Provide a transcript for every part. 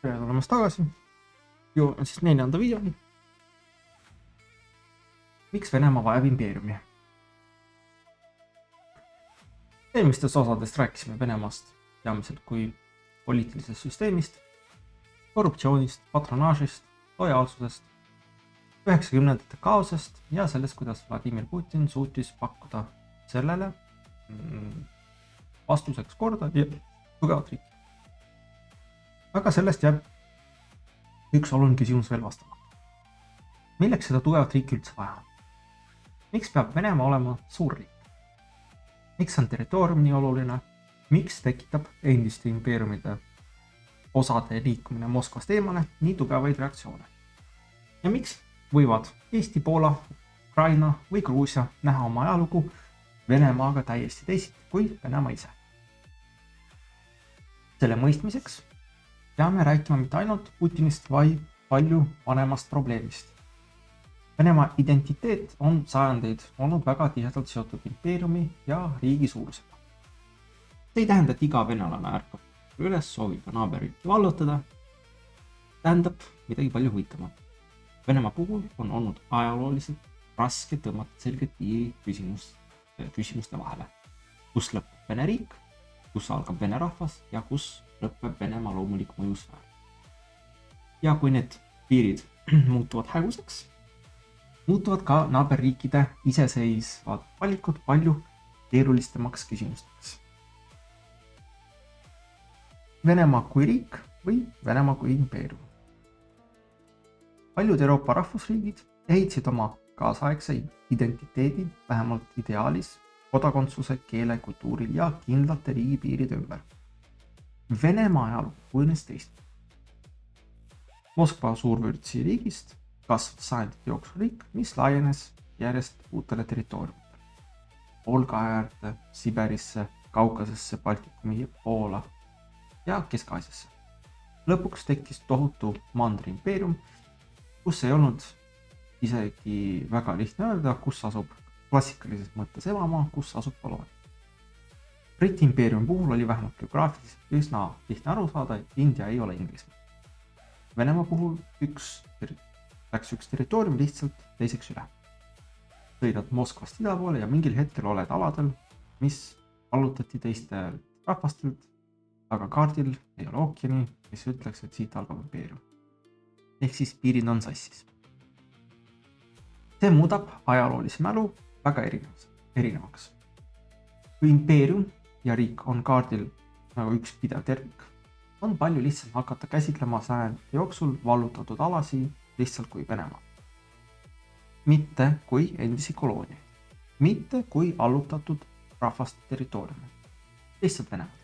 tere tulemast tagasi. Jõuame siis 4. videoni. Miks Venemaa vajab impeeriumi? Eelmistes osadest rääkisime Venemaast peamiselt kui poliitilisest süsteemist, korruptsioonist, patronaažist, lojaalsusest, 90ndate kaosest ja sellest, kuidas Vladimir Putin suutis pakkuda sellele vastuseks korda ja tugevat riiki. Aga sellest jääb üks oluline küsimus veel vastamata. Milleks seda tugevat riiki üldse vaja? Miks peab Venemaa olema suur riik? Miks on territoorium nii oluline? Miks tekitab endiste impeeriumide osade liikumine Moskvast eemale nii tugevaid reaktsioone? Ja miks võivad Eesti, Poola, Ukraina või Gruusia näha oma ajalugu Venemaaga täiesti teisiti kui Venemaa ise? Selle mõistmiseks peame rääkima mitte ainult Putinist, vaid palju vanemast probleemist. Venemaa identiteet on sajandeid olnud väga tihedalt seotud impeeriumi ja riigi suurusega. See ei tähenda, et iga venelane ärkab üles sooviga naaberriiki vallutada. Tähendab midagi palju huvitavat. Venemaa puhul on olnud ajalooliselt raske tõmmata selget piiri küsimuste vahele. Kus lõpeb Vene riik, kus algab Vene rahvas ja kus lõpeb Venemaa loomulik mõjusfäär. Ja kui need piirid muutuvad häguseks, muutuvad ka naaberriikide iseseisvad valikud palju keerulistemaks küsimusteks. Venemaa kui riik või Venemaa kui impeerium. Paljud Euroopa rahvusriigid ehitasid oma kaasaegse identiteedi vähemalt ideaalis kodakondsuse, keele, kultuuril ja kindlate riigipiiride ümber. Venemaa ajalugu kujunes teist. Moskva suurvürtsi riigist kasvas sajandite jooksul riik, mis laienes järjest uutele territooriumitele. Volga äärde, Siberisse, Kaukasesse, Baltikumi, Poola ja Kesk-Aasiasse. Lõpuks tekkis tohutu mandriimpeerium, kus ei olnud isegi väga lihtne öelda, kus asub klassikalises mõttes emamaa, kus asub Poloonia. Briti impeeriumi puhul oli vähemalt geograafiliselt üsna lihtne aru saada, et India ei ole Inglismaa. Venemaa puhul läks üks territoorium lihtsalt teiseks üle. Sõidad Moskvast ida poole ja mingil hetkel oled aladel, mis allutati teistelt rahvastelt, aga kaardil ei ole ookeani, mis ütleks, et siit algab impeerium. Ehk siis piirid on sassis. See muudab ajaloolise mälu väga erinevaks. Kui impeerium ja riik on kaardil nagu üks pidev tervik, on palju lihtsam hakata käsitlema sajandite jooksul vallutatud alasi lihtsalt kui Venemaa. Mitte kui endisi koloonia. Mitte kui allutatud rahvaste territooriumi. Lihtsalt Venemaa.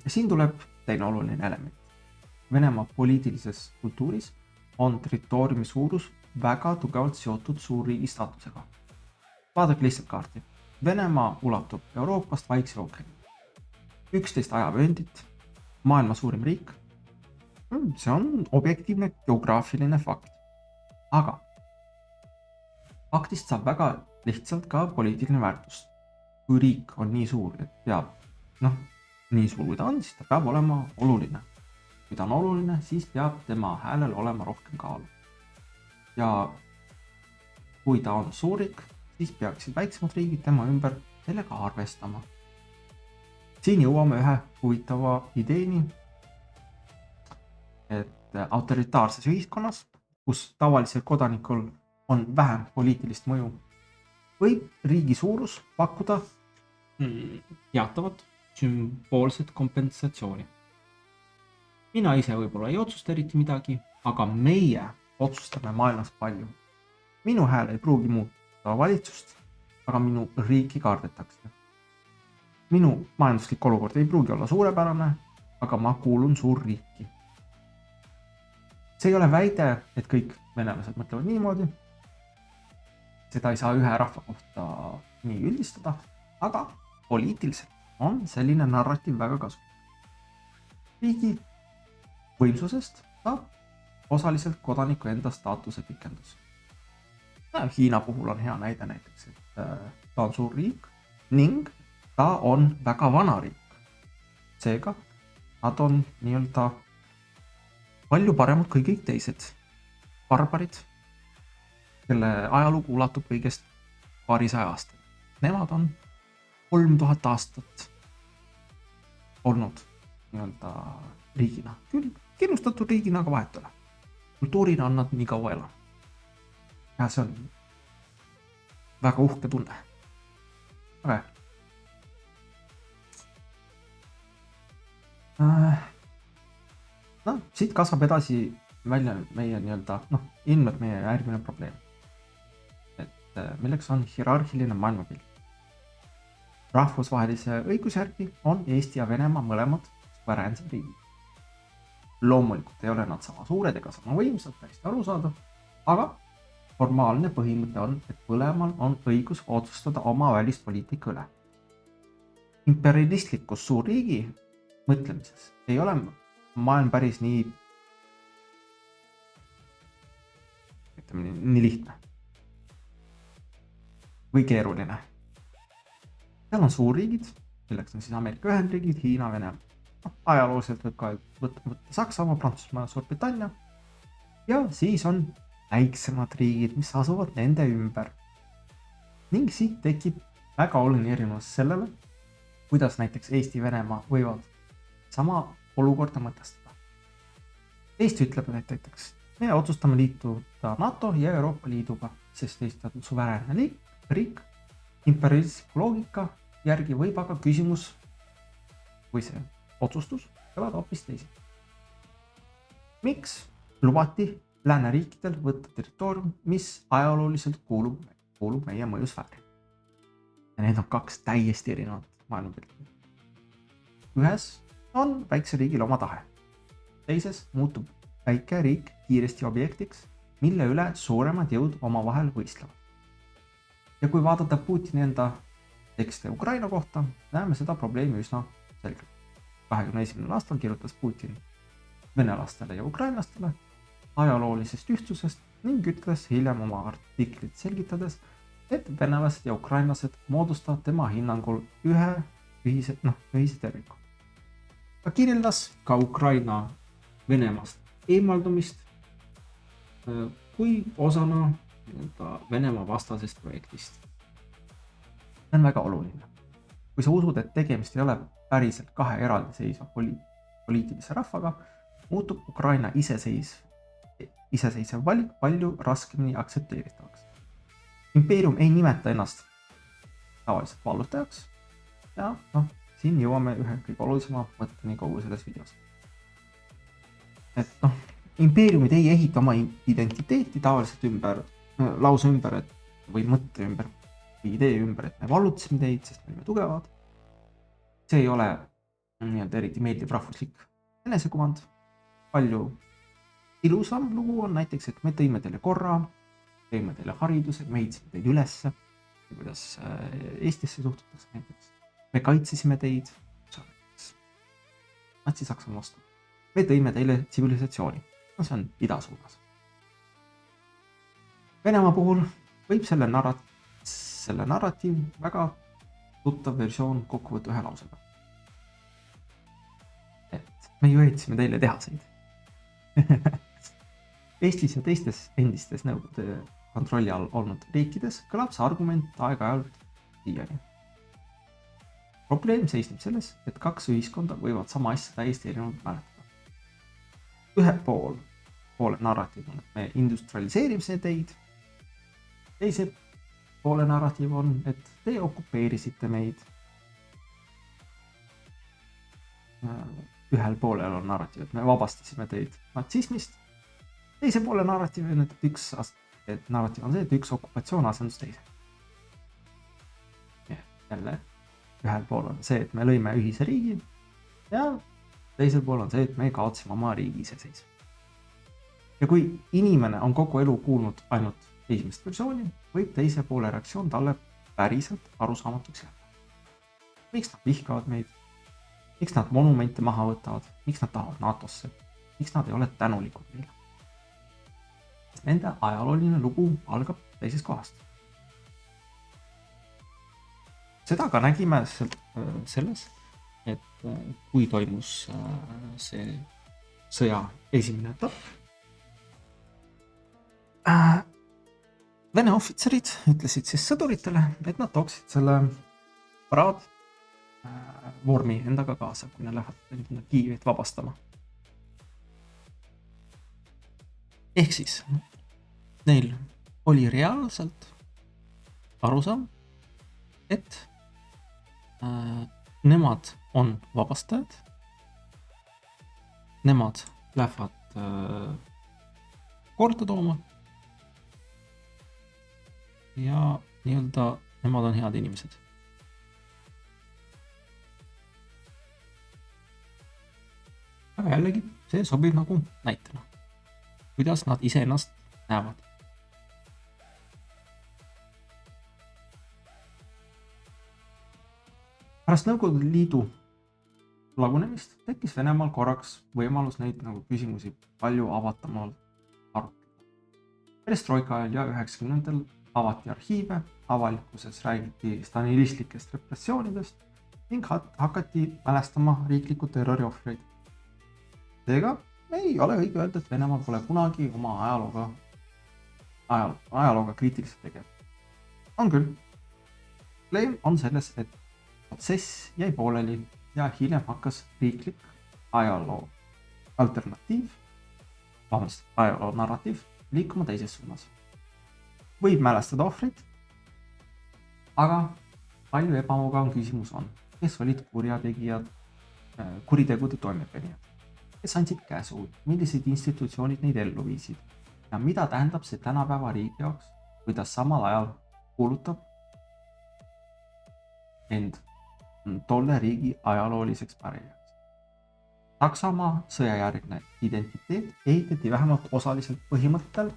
Ja siin tuleb teine oluline element. Venemaa poliitilises kultuuris on territooriumi suurus väga tugevalt seotud suurriigi staatusega. Vaadake lihtsalt kaarti. Venemaa ulatub Euroopast Vaikse ookeani. 11 ajavööndit, maailma suurim riik. See on objektiivne geograafiline fakt. Aga faktist saab väga lihtsalt ka poliitiline väärtus. Kui riik on nii suur, et peab, nii suur kui ta on, siis ta peab olema oluline. Kui ta on oluline, siis peab tema häälel olema rohkem kaalu. Ja kui ta on suurik, siis peaksid väiksemad riigid tema ümber sellega arvestama. Siin jõuame ühe huvitava ideeni, et autoritaarses ühiskonnas, kus tavalisel kodanikul on vähem poliitilist mõju, võib riigi suurus pakkuda teatavat sümboolset kompensatsiooni. Mina ise võib-olla ei otsusta eriti midagi, aga meie otsustame maailmas palju. Minu hääl ei pruugi muuta valitsust, aga minu riiki kardetakse. Minu majanduslik olukord ei pruugi olla suurepärane, aga ma kuulun suurriiki. See ei ole väide, et kõik venelased mõtlevad niimoodi. Seda ei saa ühe rahva kohta nii üldistada, aga poliitiliselt on selline narratiiv väga kasulik. Riigi võimsusest saab osaliselt kodaniku enda staatuse pikendus. Hiina puhul on hea näide näiteks, et ta on suur riik ning ta on väga vana riik. Seega nad on nii-öelda palju paremad kui kõik teised barbarid, kelle ajalugu ulatub kõigest paarisaja aastani. Nemad on 3000 aastat olnud nii-öelda riigina. Küll killustatud riigina, aga vahet ole. Kultuurina on nad nii kaua elanud. Ja see on väga uhke tunne. Aga no, siit kasvab edasi välja meie nii-öelda, ilmselt meie järgmine probleem. Et milleks on hierarhiline maailmapilt. Rahvusvahelise õiguse järgi on Eesti ja Venemaa mõlemad suveräänsed riigid. Loomulikult ei ole nad sama suured ega sama võimsad, täiesti arusaadav, aga formaalne põhimõte on, et mõlemal on õigus otsustada oma välispoliitika üle. Imperialistlikus suurriigi mõtlemises ei ole maailm päris nii lihtne või keeruline. Seal on suurriigid, milleks on siis Ameerika Ühendriigid, Hiina, Venemaa. Ajalooliselt võib ka võtta Saksamaa, Prantsusmaa, Suurbritannia. Ja siis on väiksemad riigid, mis asuvad nende ümber. Ning siit tekib väga oluline erinevus sellele, kuidas näiteks Eesti ja Venemaa võivad sama olukorda mõtestada. Eesti ütleb näiteks, me otsustame liituda NATO ja Euroopa Liiduga, sest Eesti on suveräänne riik. Imperialistliku loogika järgi võib aga küsimus või see otsustus kõlada hoopis teisi. Miks lubati lääneriikidel võtta territoorium, mis ajalooliselt kuulub meie mõjusfääri? Ja need on kaks täiesti erinevat maailmapilti. Ühes on väikse riigil oma tahe. Teises muutub väike riik kiiresti objektiks, mille üle suuremad jõud omavahel võistlevad. Ja kui vaadata Putini enda tekste Ukraina kohta, näeme seda probleemi üsna selgelt. 21. aastal kirjutas Putin venelastele ja ukrainlastele ajaloolisest ühtsusest ning ütles hiljem oma artiklit selgitades, et venelased ja ukrainlased moodustavad tema hinnangul ühise terviku. Ta kirjeldas ka Ukraina Venemaast eemaldumist kui osana Venemaa vastasest projektist. See on väga oluline. Kui sa usud, et tegemist ei ole päriselt kahe eraldiseisva poliitilise rahvaga, muutub Ukraina iseseisev valik palju raskemini aktsepteeritavaks. Impeerium ei nimeta ennast tavaliselt vallutajaks ja siin jõuame ühe kõige olulisema mõtteni kogu selles videos. Et impeeriumid ei ehita oma identiteeti tavaliselt lause ümber või mõtte ümber või idee ümber, et me vallutasime teid, sest me olime tugevad. See ei ole eriti meeldiv rahvuslik enesekuvand. Palju ilusam lugu on näiteks, et me tõime teile korra, tõime teile hariduse, me ehitasime teid ülesse, kuidas Eestisse suhtutakse näiteks. Me kaitsesime teid Natsi-Saksamaa vastu. Me tõime teile tsivilisatsiooni. See on ida suunas. Venemaa puhul võib selle narratiiv väga tuttav versioon kokku võtta ühe lausega. Et me ju ehitasime teile tehaseid. Eestis ja teistes endistes nõukogude kontrolli all olnud riikides kõlab see argument aeg-ajalt siiani. Probleem seisneb selles, et kaks ühiskonda võivad sama asja täiesti erinevalt mäletada. Ühe poole narratiiv on, et me industrialiseerimise teid. Teise poole narratiiv on, et te okupeerisite meid. Ühel poolel on narratiiv, et me vabastasime teid natsismist. Teise poole narratiiv on, narratiiv on see, et üks okupatsioon asendus teise. Jälle, ühel pool on see, et me lõime ühise riigi ja teisel pool on see, et me kaotasime oma riigi iseseisvuse. Ja kui inimene on kogu elu kuulnud ainult esimest versiooni, võib teise poole reaktsioon talle päriselt arusaamatuks jääda. Miks nad vihkavad meid? Miks nad monumente maha võtavad? Miks nad tahavad NATOsse? Miks nad ei ole tänulikud meile? Nende ajalooline lugu algab teisest kohast. Seda ka nägime selles, et kui toimus see sõja esimene etapp. Vene ohvitserid ütlesid siis sõduritele, et nad tooksid selle paraadvormi endaga kaasa, kui nad lähevad Kiievit vabastama. Ehk siis neil oli reaalselt arusaam, et nemad on vabastajad, nemad lähevad korda tooma ja nii-öelda nemad on head inimesed. Aga jällegi, see sobib nagu näitena, kuidas nad iseennast näevad. Pärast Nõukogude Liidu lagunemist tekkis Venemaal korraks võimalus neid nagu küsimusi palju avatamalt arutada. Perestroika ajal ja 90-ndal avati arhiive, avalikkuses räägiti stalinistlikest repressioonidest ning hakati mälestama riikliku terrori ohvreid. Seega ei ole õige öelda, et Venemaa pole kunagi oma ajalooga kriitiliselt tegev. On küll. Probleem on selles, et protsess jäi pooleli ja hiljem hakkas riiklik ajaloo ajaloo narratiiv liikuma teises suunas. Võib mälestada ohvrid, aga palju ebamugavam küsimus on, kes olid kuritegude toimepanijad, kes andsid käsu, millised institutsioonid neid ellu viisid ja mida tähendab see tänapäeva riigi jaoks, kui ta samal ajal kuulutab end tolle riigi ajalooliseks pärijaks. Saksamaa sõjajärgne identiteet ehitati vähemalt osaliselt põhimõttel,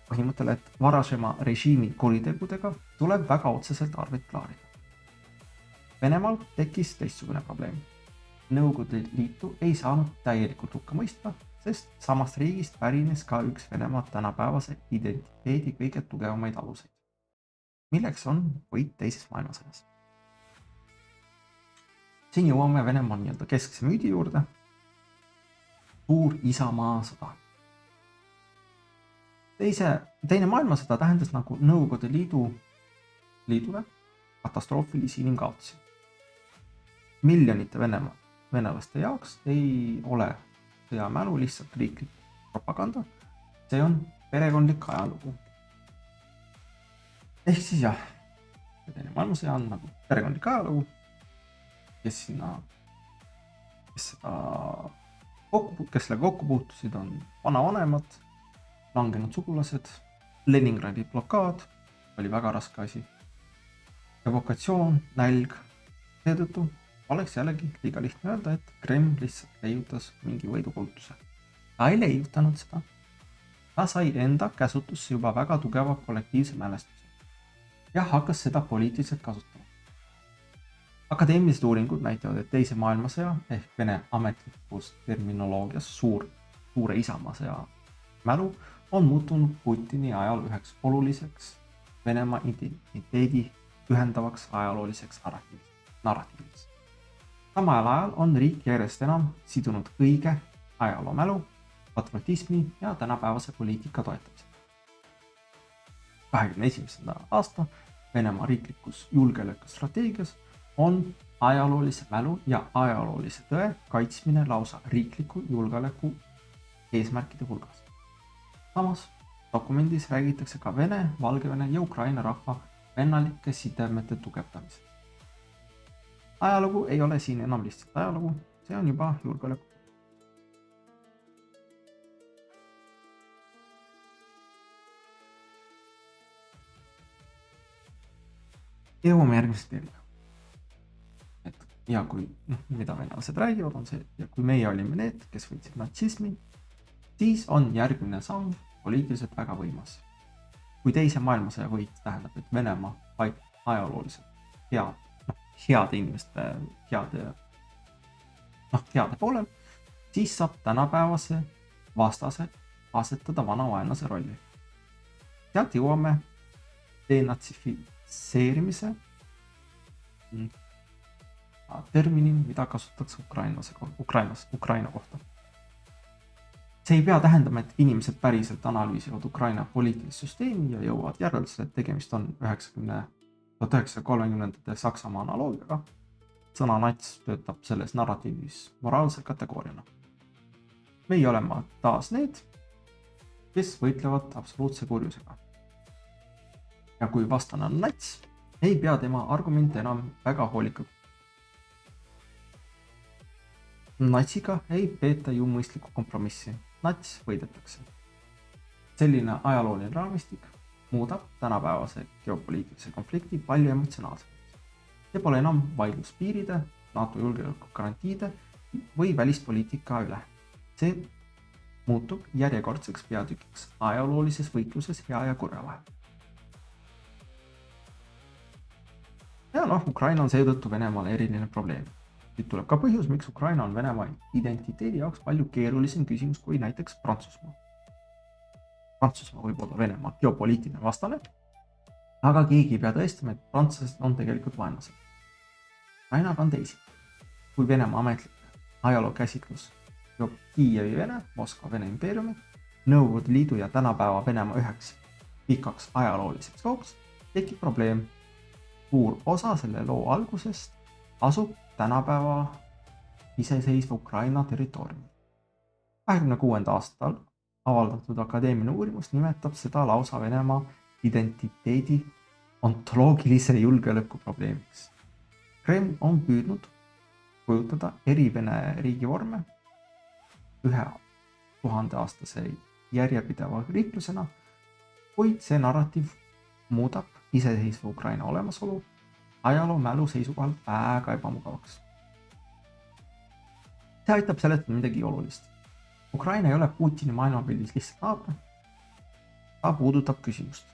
et varasema režiimi kuritegudega tuleb väga otseselt arvet klaarida. Venemaal tekkis teistsugune probleem. Nõukogude Liitu ei saanud täielikult hukka mõista, sest samast riigist pärines ka üks Venemaa tänapäevase identiteedi kõige tugevamaid aluseid, milleks on võit teises maailmasõjas. Siin jõuame Venemaa nii-öelda keskse müüdi juurde. Suur isamaa sõda. Teine maailmasõda tähendas nagu Nõukogude Liidule katastroofilisi inimkaotusi. Miljonite venelaste jaoks ei ole sõjamälu lihtsalt riiklik propaganda, see on perekondlik ajalugu. Ehk siis jah, teine maailmasõda on nagu perekondlik ajalugu, kes sellega kokku puutusid, on vanavanemad, langenud sugulased, Leningradi blokaad oli väga raske asi, evokatsioon, nälg. Seetõttu oleks jällegi liiga lihtne öelda, et Kreml lihtsalt leiutas mingi võidukultuse. Ta ei leiutanud seda. Ta sai enda käsutusse juba väga tugeva kollektiivse mälestuse ja hakkas seda poliitiliselt kasutama. Akadeemilised uuringud näitavad, et teise maailmasõja ehk Vene ametlikus terminoloogias suure isamasõja mälu on muutunud Putini ajal üheks oluliseks Venemaa identiteedi ühendavaks ajalooliseks narratiiviks. Samal ajal on riik järjest enam sidunud õige ajaloomälu, patriotismi ja tänapäevase poliitika toetamise. 21. aasta Venemaa riiklikus julgeolekustrateegias on ajaloolise mälu ja ajaloolise tõe kaitsmine lausa riikliku julgeoleku eesmärkide hulgas. Samas dokumendis räägitakse ka Vene, Valgevene ja Ukraina rahva vennalike sidemete tugevdamisest. Ajalugu ei ole siin enam lihtsalt ajalugu, see on juba julgeoleku. Jõuame järgmisest teile. Ja kui mida venelased räägivad, on see, ja kui meie olime need, kes võitsid natsismi, siis on järgmine samm poliitiliselt väga võimas. Kui teise maailmasõja võit tähendab, et Venemaa paik ajalooliselt heade inimeste heade poolel, siis saab tänapäevase vastase asetada vana vaenlase rolli. Sealt jõuame denatsifitseerimise termini, mida kasutatakse Ukraina kohta. See ei pea tähendama, et inimesed päriselt analüüsivad Ukraina poliitilist süsteemi ja jõuavad järeldusele, et tegemist on 1930ndate Saksamaa analoogiaga. Sõna nats töötab selles narratiivis moraalse kategooriana. Meie oleme taas need, kes võitlevad absoluutse kurjusega. Ja kui vastane on nats, ei pea tema argumente enam väga hoolikalt. Natsiga ei peeta ju mõistlikku kompromissi. Nats võidetakse. Selline ajalooline raamistik muudab tänapäevase geopoliitilise konflikti palju emotsionaalsemaks. See pole enam vaidlus piiride, NATO julgeolekugarantiide või välispoliitika üle. See muutub järjekordseks peatükiks ajaloolises võitluses hea ja kurja vahel. Ja Ukraina on seetõttu Venemaale eriline probleem. Siit tuleb ka põhjus, miks Ukraina on Venemaa identiteedi jaoks palju keerulisem küsimus kui näiteks Prantsusmaa. Prantsusmaa võib olla Venemaa geopoliitiline vastane, aga keegi ei pea tõestama, et prantslased on tegelikult vaenlased. Ukrainaga on teisi. Kui Venemaa ametlik ajaloo käsitlus joob Kiievi Vene, Moskva Vene impeeriumi, Nõukogude Liidu ja tänapäeva Venemaa üheks pikaks ajalooliseks looks, tekib probleem. Suur osa selle loo algusest asub tänapäeva iseseisva Ukraina territooriumil. 26. aastal avaldatud akadeemiline uurimus nimetab seda lausa Venemaa identiteedi ontoloogilise julgeoleku probleemiks. Kreml on püüdnud kujutada eri Vene riigivorme 1000-aastase järjepideva riiklusena, kuid see narratiiv muudab iseseisva Ukraina olemasolu ajaloo mälu seisukohalt väga ebamugavaks. See aitab seletada midagi olulist. Ukraina ei ole Putini maailmapildis lihtsalt naaber. Ta puudutab küsimust,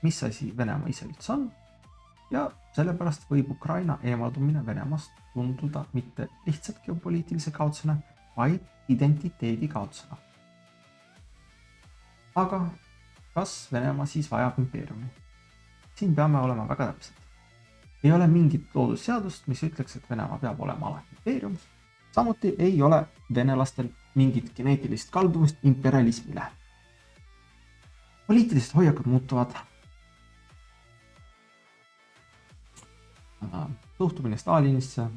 mis asi Venemaa ise üldse on ja sellepärast võib Ukraina eemaldumine Venemaast tunduda mitte lihtsalt geopoliitilise kaotusena, vaid identiteedi kaotusena. Aga kas Venemaa siis vajab impeeriumi? Siin peame olema väga täpsed. Ei ole mingit loodusseadust, mis ütleks, et Venemaa peab olema alati impeerium. Samuti ei ole venelastel mingit geneetilist kalduvust imperialismile. Poliitilised hoiakud muutuvad. Suhtumine Stalinisse,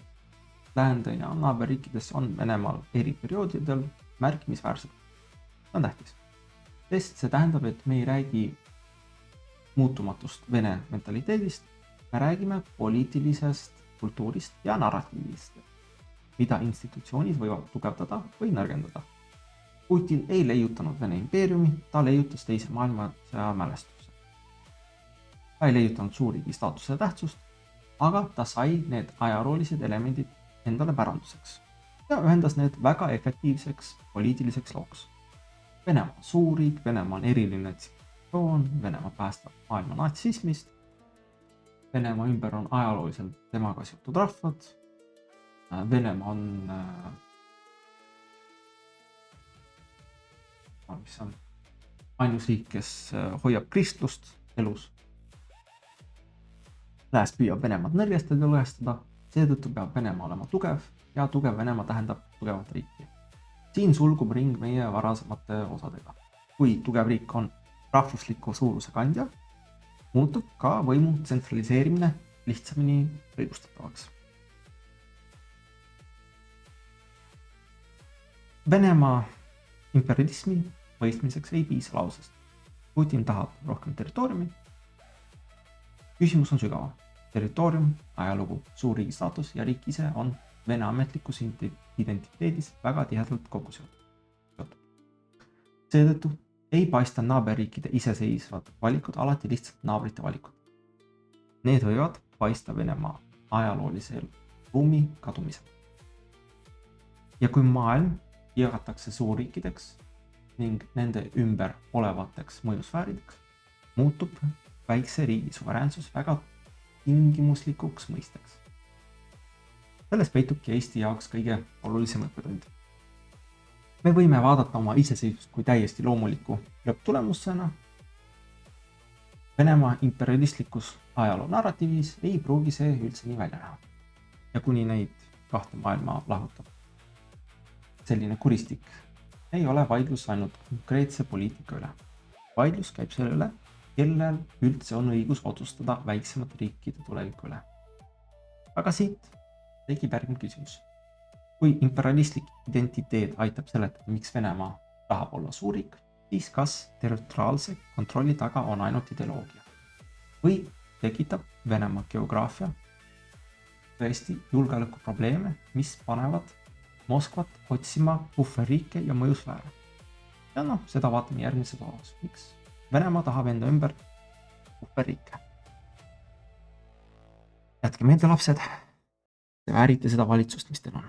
läände ja naaberriikidesse on Venemaal eri perioodidel märkimisväärselt. See on tähtis. Sest see tähendab, et me ei räägi muutumatust Vene mentaliteedist, me räägime poliitilisest kultuurist ja narratiivist, mida institutsioonid võivad tugevdada või nõrgendada. Putin ei leiutanud Vene impeeriumi, ta leiutas teise maailmasõja mälestuse. Ta ei leiutanud suurriigi staatuse tähtsust, aga ta sai need ajaloolised elemendid endale päranduseks ja ühendas need väga efektiivseks poliitiliseks looks. Venemaa on suurriik, Venemaa on eriline tsivilisatsioon, Venemaa päästab maailma natsismist, Venemaa ümber on ajalooliselt temaga seotud rahvad, Venemaa on mis on ainus riik, kes hoiab kristlust elus. Lääs püüab Venemaad nõrgestada ja lõhestada, seetõttu peab Venemaa olema tugev ja tugev Venemaa tähendab tugevat riiki. Siin sulgub ring meie varasemate osadega. Kui tugev riik on rahvusliku suuruse kandja, muutub ka võimu tsentraliseerimine lihtsamini õigustatavaks. Venemaa imperialismi mõistmiseks ei piisa lausest. Putin tahab rohkem territooriumi. Küsimus on sügavam. Territoorium, ajalugu, suurriigi staatus ja riik ise on Vene ametlikus identiteedis väga tihedalt kokku seotud. Seetõttu ei paista naaberriikide iseseisvad valikud alati lihtsalt naabrite valikud. Need võivad paista Venemaa ajaloolisel ruumi kadumisel. Ja kui maailm jagatakse suurriikideks ning nende ümber olevateks mõjusfäärideks, muutub väikse riigi suveräänsus väga tingimuslikuks mõisteks. Selles peitubki Eesti jaoks kõige olulisem õppetund. Me võime vaadata oma iseseisvust kui täiesti loomuliku lõpptulemusena. Venemaa imperialistlikus ajaloo narratiivis ei pruugi see üldse nii välja näha. Ja kuni neid kahte maailma lahutab. Selline kuristik ei ole vaidlus ainult konkreetse poliitika üle. Vaidlus käib selle üle, kellel üldse on õigus otsustada väiksemate riikide tuleviku üle. Aga siit tekib järgmine küsimus. Kui imperialistlik identiteet aitab seletada, miks Venemaa tahab olla suurik, siis kas territoriaalse kontrolli taga on ainult ideoloogia? Või tekitab Venemaa geograafia tõesti julgeolekuprobleeme, mis panevad Moskvat otsima puhverriike ja mõjusfääre? Ja seda vaatame järgmises osas. Miks Venemaa tahab enda ümber puhverriike? Jätke meelde, lapsed, te väärite seda valitsust, mis teil on.